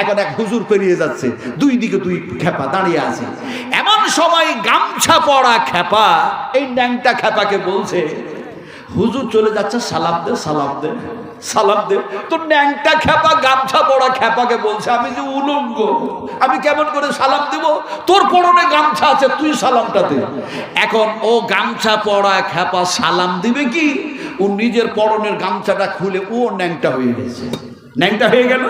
এখন এক হুজুর পেরিয়ে যাচ্ছে, দুই দিকে দুই খেপা দাঁড়িয়ে আছে। এমন সময় গামছা পরা খেপা এই ন্যাংটা খেপাকে বলছে, হুজুর চলে যাচ্ছে, সালাম দে, সালাম দে, সালাম দে। তো ন্যাংটা খেপা গামছা পরা খেপাকে বলছে, আমি যে উলঙ্গ, আমি কেমন করে সালাম দিব? তোর পরনে গামছা আছে, তুই সালামটা দে। এখন ও গামছা পরা খেপা সালাম দিবে কি? ও নিজের পরনের গামছাটা খুলে ও ন্যাংটা হয়ে গেছে, ন্যাংটা হয়ে গেল।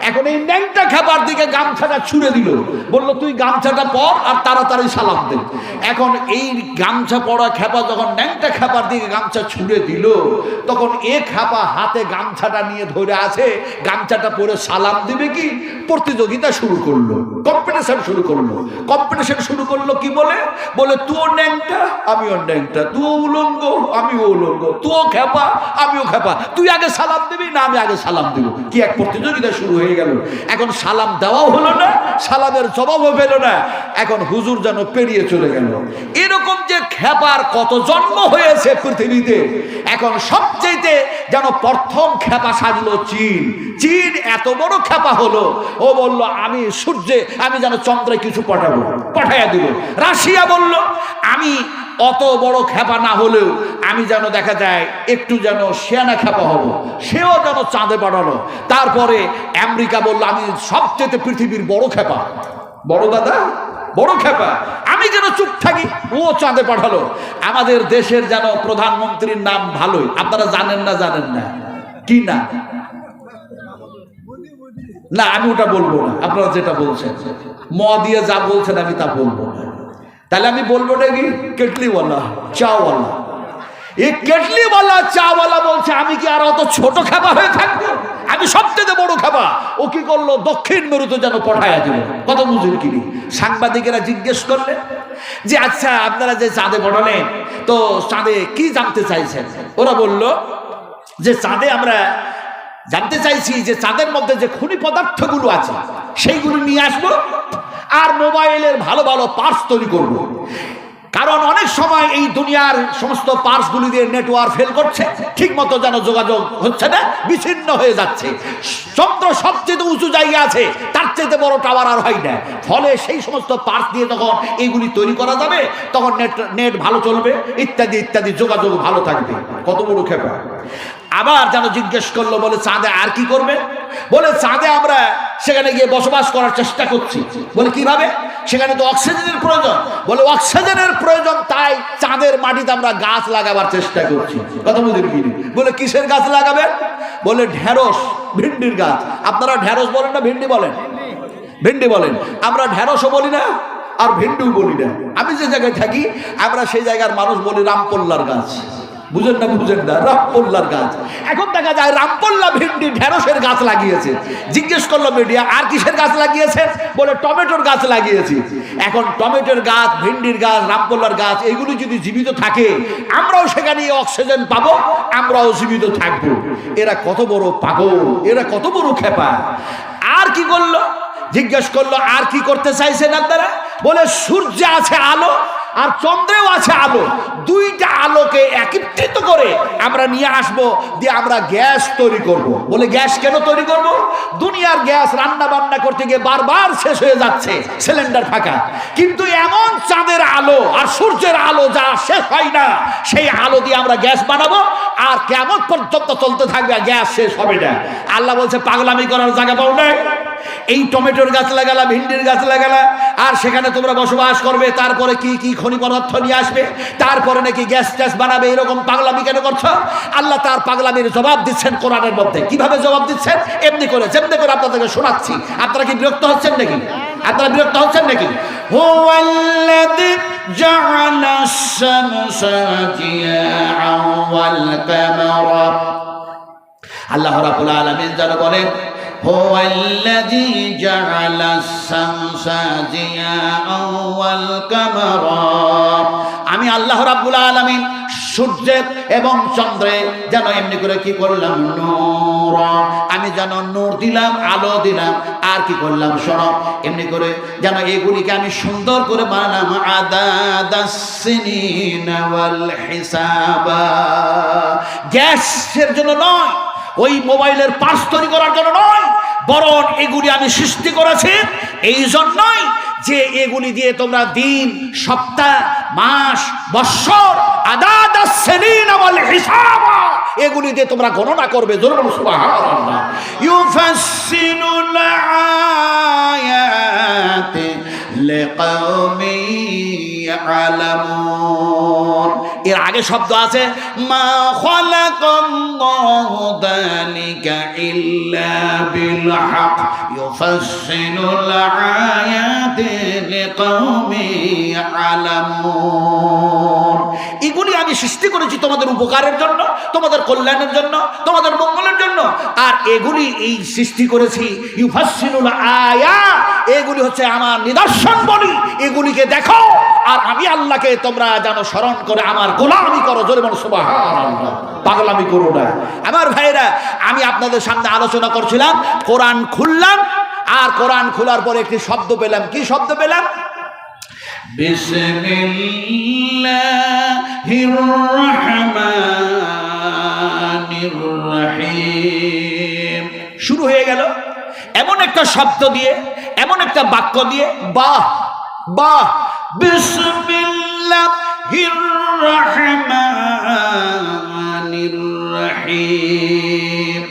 এখন এই ন্যাংটা খেপার দিকে গামছাটা ছুঁড়ে দিল, বলল তুই গামছাটা পর আর তাড়াতাড়ি সালাম দে। এখন এই গামছা পরা খেপা যখন ন্যাংটা খেপার দিকে গামছা ছুঁড়ে দিল, তখন এ খেপা হাতে গামছাটা নিয়ে ধরে আছে, গামছাটা পরে সালাম দিবে কি? প্রতিযোগিতা শুরু করলো, কম্পিটিশন শুরু করলো। কম্পিটিশন শুরু করলো কি বলে? বলে তুইও ন্যাংটা আমিও ন্যাংটা, তুইও উলঙ্গ আমিও উলঙ্গ, তুইও খেপা আমিও খেপা, তুই আগে সালাম দিবি না আমি আগে সালাম দিব। কি এক প্রতিযোগিতা শুরু হয়ে গেল। এখন সালাম দেওয়াও হলো না, সালামের জবাবও পেল না। এখন হুজুর যেন পেরিয়ে চলে গেল। এরকম যে খেপার কত জন্ম হয়েছে পৃথিবীতে। এখন সবচেয়ে যেন প্রথম খেপা সাজলো চীন। চীন এত বড় খেপা হলো, ও বলল আমি সূর্যে, আমি যেন চন্দ্রে কিছু পাঠাবো, পাঠাইয়া দিল। রাশিয়া বলল আমি অত বড় খেপা না হলেও আমি যেন দেখা যায় একটু যেন সেনা খেপা হব, সেও যেন চাঁদে পাঠালো। তারপরে আমেরিকা বলল আমি সবচেয়ে পৃথিবীর বড় খেপা, বড় দাদা বড় খেপা, আমি যেন চুপ থাকি, ও চাঁদে পাঠালো। আমাদের দেশের যেন প্রধানমন্ত্রীর নাম ভালোই, আপনারা জানেন না? জানেন না কি না? না আমি ওটা বলবো না, আপনারা যেটা বলছেন ম দিয়ে যা বলছেন আমি তা বলবো না। তাহলে আমি বলবো নাকি কেটলিওয়ালা চাওয়ালা? এই কেটলিওয়ালা চাওয়ালা বলছে আমি কি আর অত ছোট খেপা হয়ে থাকবো? আমি সবচেয়ে বড় খেপা। ও কি করলো? দক্ষিণ মেরুতে যেন পাঠাইয়া দিল। কত বুঝেন কিনি? সাংবাদিকেরা জিজ্ঞেস করলেন যে আচ্ছা আপনারা যে চাঁদে পাঠালেন, তো চাঁদে কি জানতে চাইছেন? ওরা বলল যে চাঁদে আমরা জানতে চাইছি যে চাঁদের মধ্যে যে খনি পদার্থগুলো আছে সেইগুলো নিয়ে আসবো, আর মোবাইলের ভালো ভালো পার্টস তৈরি করব। কারণ অনেক সময় এই দুনিয়ার সমস্ত পার্টসগুলি দিয়ে নেটওয়ার্ক ফেল করছে, ঠিক মতো যেন যোগাযোগ হচ্ছে না, বিচ্ছিন্ন হয়ে যাচ্ছে। চন্দ্র সবচেয়ে উঁচু জায়গা আছে, তার চেয়ে বড় টাওয়ার আর হয় না। ফলে সেই সমস্ত পার্টস দিয়ে যখন এইগুলি তৈরি করা যাবে তখন নেট ভালো চলবে, ইত্যাদি ইত্যাদি, যোগাযোগ ভালো থাকবে। কত বড় খেপা। আবার যেন জিজ্ঞেস করলো, বলে চাঁদে আর কি করবে? বলে চাঁদে আমরা সেখানে গিয়ে বসবাস করার চেষ্টা করছি। বলে কিভাবে? সেখানে তো অক্সিজেনের প্রয়োজন। বলে অক্সিজেনের প্রয়োজন, তাই চাঁদের মাটিতে আমরা গাছ লাগাবার চেষ্টা করছি। কথা বুঝেন কি? বলে কিসের গাছ লাগাবেন? বলে ঢেঁড়স, ভিন্ডির গাছ। আপনারা ঢেঁড়স বলেন না ভিন্ডি বলেন? ভিন্ডি বলেন। আমরা ঢেঁড়সও বলি না আর ভিন্ডিও বলি না। আমি যে জায়গায় থাকি আমরা সেই জায়গার মানুষ বলি রামপল্লার গাছ। বুঝেন না? বুঝেন না? রামপল্লার গাছ। এখন দেখা যায় রামপল্লা ভিন্ডি ঢেঁড়সের গাছ লাগিয়েছে। জিজ্ঞেস করলো মিডিয়া আর কিসের গাছ লাগিয়েছে? বলে টমেটোর গাছ লাগিয়েছি। এখন টমেটোর গাছ, ভিন্ডির গাছ, রামপল্লার গাছ, এগুলি যদি জীবিত থাকে আমরাও সেখানে অক্সিজেন পাবো, আমরাও জীবিত থাকবো। এরা কত বড় পাগল, এরা কত বড় খেপা। আর কি করলো? জিজ্ঞেস করলো আর কি করতে চাইছেন আপনারা? বলে সূর্যে আছে আলো আর চন্দ্রেও আছে আলো, দুইটা আলোকে একত্রিত করে আমরা নিয়ে আসবো, দিয়ে আমরা গ্যাস তৈরি করব। বলে গ্যাস কেন তৈরি করব? দুনিয়ার গ্যাস রান্না বান্না করতে গিয়ে বারবার শেষ হয়ে যাচ্ছে, সিলিন্ডার ফাঁকা। কিন্তু এমন চাঁদের আলো আর সূর্যের আলো যা শেষ হয় না, সেই আলো দিয়ে আমরা গ্যাস বানাবো, আর কেমন পর্যন্ত চলতে থাকবে, গ্যাস শেষ হবে না। আল্লাহ বলছে পাগলামি করার জায়গা পাও না, এই টমেটোর গাছ লাগালা, ভিন্ডির গাছ লাগালা, আর সেখানে তোমরা বসবাস করবে, তারপরে কি কি খনি পদার্থ নিয়ে আসবে, তারপরে নাকি গ্যাস ট্যাস বানাবে, এরকম পাগলামি কেন করছো? আল্লাহ তার পাগলামির জবাব দিচ্ছেন কোরআনের মধ্যে। কিভাবে জবাব দিচ্ছেন? এমনি করে, যেমনি করে আপনাদেরকে শোনাচ্ছি। আপনারা কি বিরক্ত হচ্ছেন নাকি? আপনারা বিরক্ত হচ্ছেন নাকি? হুয়াল্লাযী জাআলাস শামসা জিয়াআন ওয়াল কামারা, আল্লাহ রাব্বুল আলামিন যারা বলেন هو الذي جعل الشمس ضياء والقمر, আমি আল্লাহ রাব্বুল আলামিন সূর্যে এবং চন্দ্রে যেন এমনি করে কি করলাম, নূর, আমি যেন নূর দিলাম, আলো দিলাম, আর কি করলাম শোনো, এমনি করে যেন এগুলিকে আমি সুন্দর করে বানালাম, আদাদাস সিনিনা ওয়াল হিসাবা, গ্যাসের জন্য নয়, ওই মোবাইলের পার্টস তৈরি করার জন্য নয়, বরং এগুলি আমি সৃষ্টি করেছি এই জন্যই যে এগুলি দিয়ে তোমরা দিন, সপ্তাহ, মাস, বৎসর, আদাদ সিনিন ওয়াল হিসাব, এগুলি দিয়ে তোমরা গণনা করবে। জোরে বলুন সুবহানাল্লাহ। ইউফাসসিলুল আয়াতি লিকাওমি ইয়ালামুন। এর আগে শব্দ আছে মা খালাকাল্লাহু যালিকা ইল্লা বিল হক ইউফাসসিলুল আয়াতি লিকাওমি ইয়ালামুন। এগুলি আমি সৃষ্টি করেছি তোমাদের উপকারের জন্য, তোমাদের কল্যাণের জন্য, তোমাদের মঙ্গলের জন্য। আর এগুলি এই সৃষ্টি করেছি ইউফাসসিলুল আয়াত, এগুলি হচ্ছে আমার নিদর্শন বলি, এগুলিকে দেখো আর আমি আল্লাহকে তোমরা যেন স্মরণ করে আমার গোলামি করো। জোরে বলো সুবহানাল্লাহ। পাগলামি করো না আমার ভাইরা। আমি আপনাদের সামনে আলোচনা করছিলাম, কোরআন খুললাম, আর কোরআন খোলার পরে একটি শব্দ পেলাম। কি শব্দ পেলাম? বিসমিল্লাহির রহমানির রহিম শুরু হয়ে গেল এমন একটা শব্দ দিয়ে, এমন একটা বাক্য দিয়ে। বাহ বাহ। বিসমিল্লাহির রহমানির রহিম।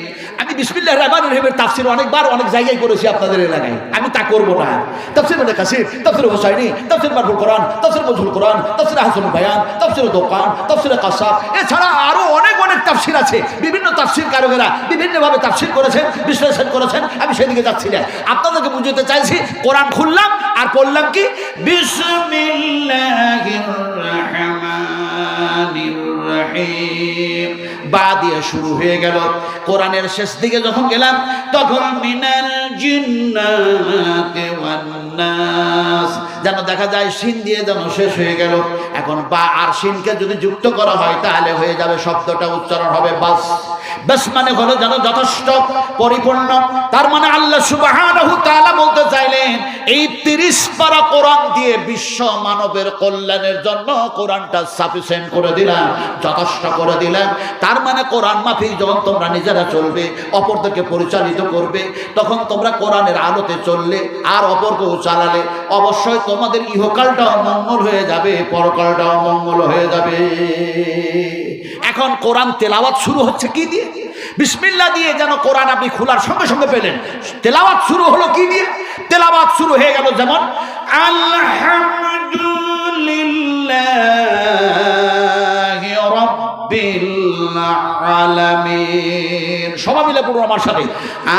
আমি বিসমিল্লাহির রহমানির রহিমের তাফসীর অনেকবার অনেক জায়গায় করেছি আপনাদের এলাকায়, আমি তা করব না। তাফসীর ইবনে কাসির, তাফসীর হুসাইনি, তাফসীর মারফুল কোরআন, তাফসীর মজহুল কোরআন, তাফসীর হাসানুল বায়ান, তাফসীর দোকান, তাফসীর কাসাব, এছাড়া আরো অনেক তাফসীর আছে। বিভিন্ন তাফসীর কারকেরা বিভিন্নভাবে তাফসীর করেছেন, বিশ্লেষণ করেছেন। আমি সেদিকে যাচ্ছি না, আপনাদেরকে বুঝাতে চাইছি। কোরআন খুললাম আর পড়লাম কি? বিসমিল্লাহির রহমানির রহিম। বা দিয়ে শুরু হয়ে গেল। কোরআনের শেষ দিকে যখন গেলাম তখন মিনাল জিন্নাতি ওয়ান নাস, যেন দেখা যায় শিন দিয়ে যেন শেষ হয়ে গেল। এখন বা আর শিনকে যদি যুক্ত করা হয় তাহলে হয়ে যাবে, শব্দটা উচ্চারণ হবে বাস। বাস মানে হলো যেন যথেষ্ট, পরিপূর্ণ। তার মানে আল্লাহ সুবহানাহু তাআলা বলতে চাইলেন এই 30 পারা কোরআন দিয়ে বিশ্ব মানবের কল্যাণের জন্য কোরআনটা সাফিসিয়েন্ট করে দিলাম, যথেষ্ট করে দিলাম। তার মানে কোরআন মাফিক যখন তোমরা নিজেরা চলবে, অপরদেরকে পরিচালিত করবে, তখন তোমরা কোরআনের আলোতে চললে আর অপরকেও চালালে অবশ্যই তোমাদের ইহকালটাও মঙ্গল হয়ে যাবে, পরকালটাও মঙ্গল হয়ে যাবে। এখন কোরআন তেলাওয়াত শুরু হচ্ছে কি দিয়ে? বিসমিল্লাহ দিয়ে। যেন কোরআন আপনি খোলার সঙ্গে সঙ্গে পেলেন। তেলাওয়াত শুরু হলো কি দিয়ে? তেলাওয়াত শুরু হয়ে গেল যেমন আলহামদুলিল্লাহি রাব্বিল আলামিন। সবাই মিলে পড়ুন আমার সাথে,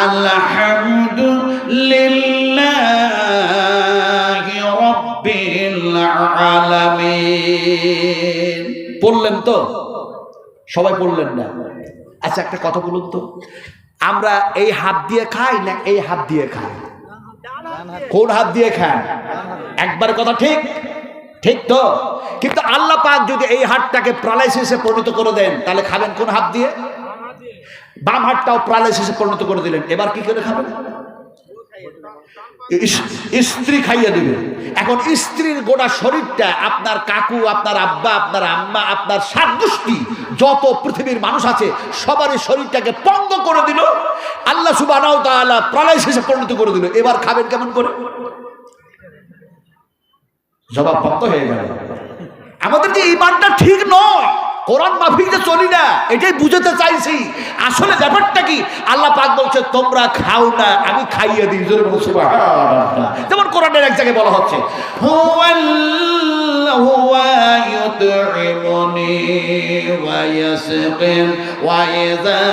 আলহামদুলিল্লাহি রাব্বিল আলামিন। পড়লেন তো? সবাই পড়লেন না? আচ্ছা একটা কথা বলুন তো, আমরা এই হাত দিয়ে খাই না এই হাত দিয়ে খাই? কোন হাত দিয়ে খান? একবার কথা ঠিক, ঠিক তো? কিন্তু আল্লাহ পাক যদি এই হাতটাকে প্যারালাইসিসে পরিণত করে দেন তাহলে খাবেন কোন হাত দিয়ে? বাম হাতটাও প্যারালাইসিসে পরিণত করে দিলেন, এবার কি করে খাবেন? স্ত্রী খাইয়ে দিবে। এখন স্ত্রীর গোটা শরীরটা, আপনার কাকু, আপনার আব্বা, আপনার আম্মা, আপনার সাত গোষ্ঠী যত পৃথিবীর মানুষ আছে সবারই শরীরটাকে পঙ্গ করে দিল, আল্লাহ সুবহানাহু ওয়া তাআলা প্যারালাইসিসে পরিণত করে দিল। এবার খাবেন কেমন করে? জবাব প্রাপ্ত হয়ে গেল। আমাদের যে ঈমানটা ঠিক নয়, কোরআন মাফিক যে চলি না, এটাই বুঝাতে চাইছি। আসলে ব্যাপারটা কি? আল্লাহ পাক বলছে তোমরা খাও না, আমি খাইয়ে দিই। জোরে বলুন সুবহানাল্লাহ। যেমন কোরআনের এক জায়গায় বলা হচ্ছে হুয়া ইউতঈমুনি ওয়া ইয়াসকিন ওয়া ইযা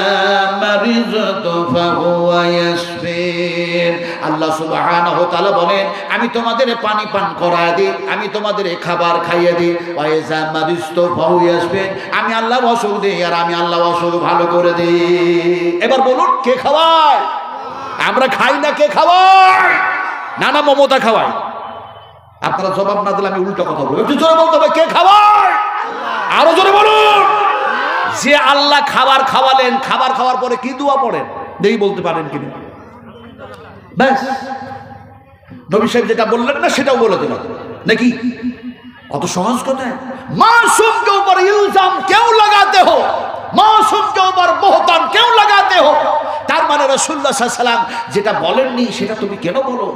মারিযতু ফাহুয়া ইয়াশফিন। আল্লাহ সুবহানাহু ওয়া তাআলা বলেন আমি তোমাদের পানি পান করায় দিই, আমি তোমাদের খাবার খাইয়ে দিই। ওয়া ইযা মারিযতু ফাহুয়া ইয়াশফিন, আমি আল্লাহ অসুখ দিই আর আমি আল্লাহ অসুখ ভালো করে দিই। এবার বলুন কে খাওয়ায়? আমরা খাই না, কে খাওয়ায়? না না, মমতা খাওয়ায়। আপনারা জবাব না দিলে আমি উল্টো কথা বলবো। একটু জোরে বলতে হবে, কে খাওয়ায়? আরো জোরে বলুন। যে আল্লাহ খাবার খাওয়ালেন, খাবার খাওয়ার পরে কি দোয়া পড়েন দেখি বলতে পারেন কিনা? ব্যাস, নবী সাহেব যেটা বললেন না সেটাও বলে দিলাম নাকি? কত সহজ কথা। মাসুম के ऊपर इल्जाम क्यों लगाते हो? মাসুম के ऊपर बोहतान क्यों लगाते हो? তার মানে রাসূলুল্লাহ সাল্লাল্লাহু আলাইহি ওয়াসাল্লাম যেটা বলেননি সেটা তুমি কেন বলো?